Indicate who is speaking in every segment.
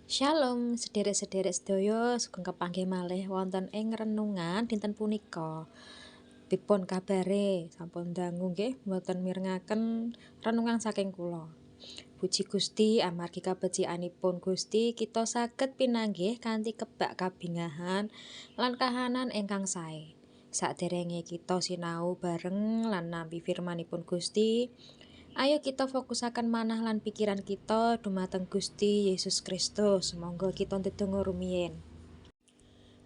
Speaker 1: Shalom, sederek-sederek sedaya sugeng kepanggih malih wonten ing renungan dinten punika. Pripun kabare? Sampun dangu nggih mboten mirengaken renungan saking kula. Puji Gusti amargi kabecikanipun Gusti kita saged pinanggih kanthi kebak kabingahan lan kahanan ingkang sae. Saderenge kita sinau bareng lan nampi firmanipun Gusti, ayo kita fokusaken manah lan pikiran kita dumateng Gusti Yesus Kristus. Monggo kita ndedonga rumiyin.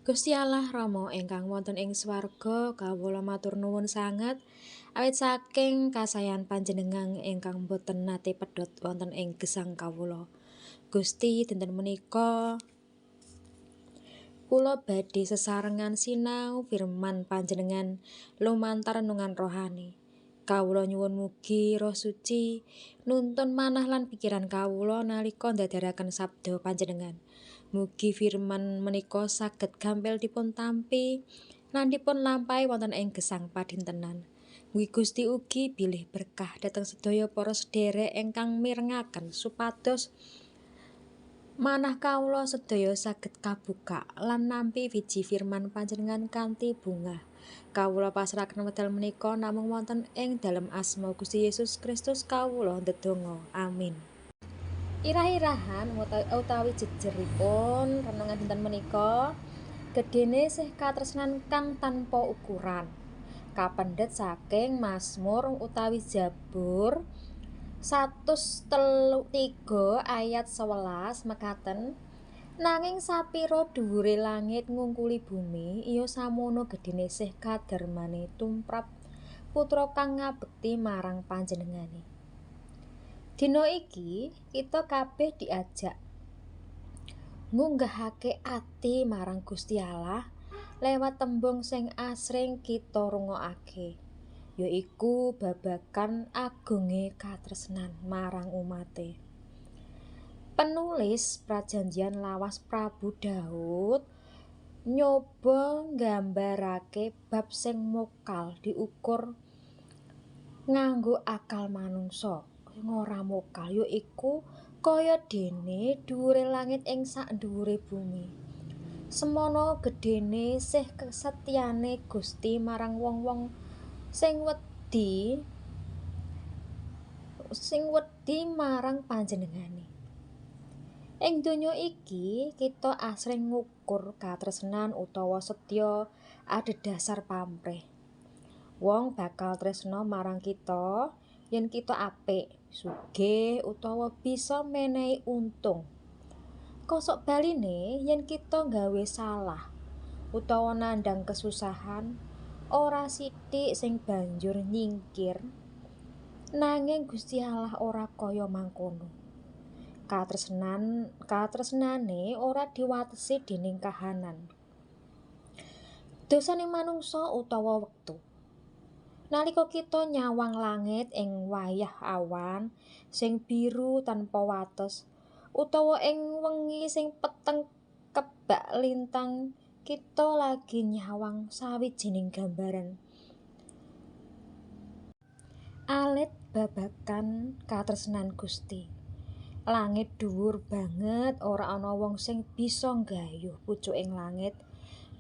Speaker 1: Gusti Allah Rama ingkang wonten ing swarga, kawula matur nuwun sanget awit saking kasayan panjenengan ingkang boten nate pedhot wonten ing gesang kawula. Gusti, dinten menika kula badhe sesarengan sinau firman panjenengan lumantar renungan rohani. Kawula nyuwun mugi Roh Suci nuntun manah lan pikiran kawula nalika ndadaraken sabda panjenengan. Mugi firman menika saged gampil dipun tampi lan dipun lampahi wonten ing gesang padintenan. Mugi Gusti ugi bilih berkah dhateng sedaya para sedherek ingkang mirengaken supados manah kawula sedaya saged kabuka lan nampi wiji firman panjenengan kanthi bungah. Kawula pasrahaken wekdal menika namung wonten ing dalem asma Gusti Yesus Kristus kawula ndedonga. Amin. Irah-irahan utawi jejeripun renungan dinten menika gedene sih katresnan kang tanpa ukuran. Kapendhet saking Mazmur utawi Zabur 103 ayat 11 mekaten. Nanging sapira dhuwure langit ngungkuli bumi, iya samono gedene sih kadarmane tumrap putra kang ngabekti marang panjenengane. Dina iki kita kabeh diajak ngunggahake ati marang Gusti Allah lewat tembung sing asring kita rungokake, yaiku babagan agunge katresnan marang umate. Penulis Prajanjian Lawas Prabu Daud nyoba nggambarake bab sing mokal diukur nganggo akal manungsa sing ora mokal, yaiku kaya dene dhuwure langit ing sak dhuwure bumi. Semono gedene sih kesetyane Gusti marang wong-wong sing wedi marang panjenengane. Ing donya iki kita asring ngukur katresnan utawa setya adhedhasar pamrih. Wong bakal tresna marang kita yen kita apik, sugih utawa bisa menehi untung. Kosok baline yen kita gawe salah utawa nandhang kesusahan, ora sithik sing banjur nyingkir. Nanging Gusti Allah ora kaya mangkono. Katresnane ora diwatesi dening kahanan. Dosane manungsa utawa wektu. Nalika kita nyawang langit ing wayah awan sing biru tanpa wates, utawa ing wengi sing peteng kebak lintang, kita lagi nyawang sawijining gambaran alit babagan katresnan Gusti. Langit dhuwur banget, ora ana wong sing bisa nggayuh pucuking langit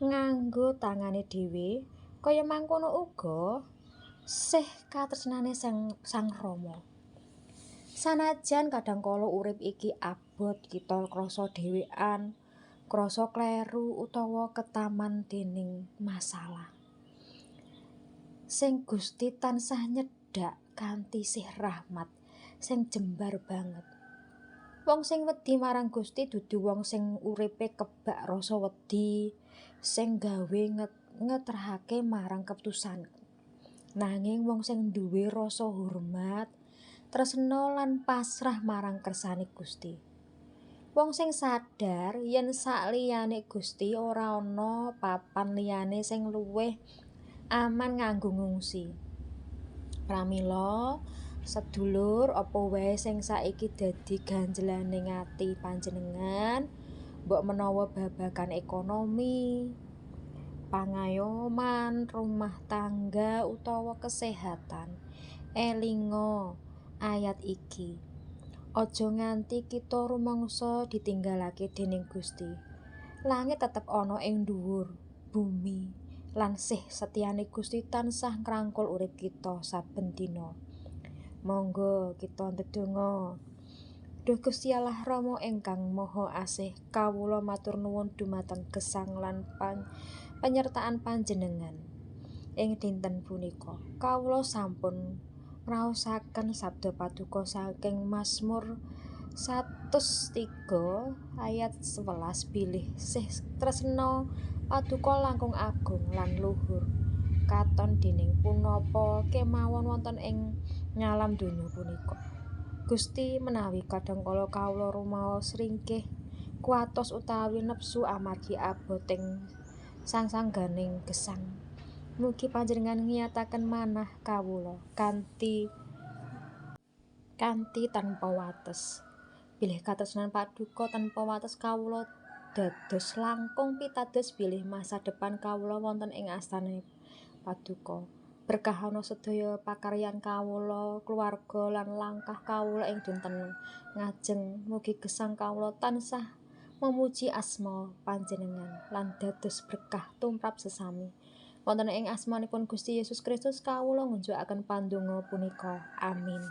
Speaker 1: nganggo tangane dhewe. Kaya mangkono uga sih katresnane Sang Rama. Sanajan kadangkala urip iki abot, kita krasa dhewekan, krasa kleru utawa ketaman dening masalah. Sing Gusti tansah nyedhak kanthi sih rahmat sing jembar banget. Wong sing wedi marang Gusti dudu wong sing uripe kebak rasa wedi, sing gawe ngeterhake marang keputusan. Nanging wong sing duwe rasa hormat, tresna lan pasrah marang kersane Gusti. Wong sing sadar yen sakliyane Gusti ora ana papan liyane sing luwih aman nganggo ngungsi. Pramila sedulur, apa wae sing saiki dadi ganjelaning ati panjenengan, mbok menawa babagan ekonomi, pangayoman, rumah tangga utawa kesehatan, elinga ayat iki. Aja nganti kita rumangsa ditinggalake dening Gusti. Langit tetep ana ing dhuwur bumi lan sih setyane Gusti tansah ngrangkul urip kita saben dina. Monggo kita ndedonga. Duh Gusti Allah Rama ingkang Maha Asih, kawula matur nuwun dumateng gesang lan penyertaan panjenengan. Ing dinten punika, kawula sampun ngraosaken sabda paduka saking Mazmur 103 ayat 11 bilih sih tresna paduka langkung agung lan luhur katon dening punapa kemawon wonten ing ngalam donya punika. Gusti menawi kadangkala kawula rumaos ringkih kuatos utawi nepsu amargi aboting sangsangganing gesang. Mugi panjenengan ngiyataken manah kawula kanthi tanpa wates. Bilih katresnan paduka tanpa wates kawula dados langkung pitados bilih masa depan kawula wonten ing astane paduka. Berkahana sedaya pakaryan kawula, keluarga lan langkah kawula ing dinten ngajeng. Mugi gesang kawula tansah memuji asma panjenengan lan dados berkah tumrap sesami. Wonten ing asmanipun Gusti Yesus Kristus kawula ngunjukaken pandonga punika. Amin.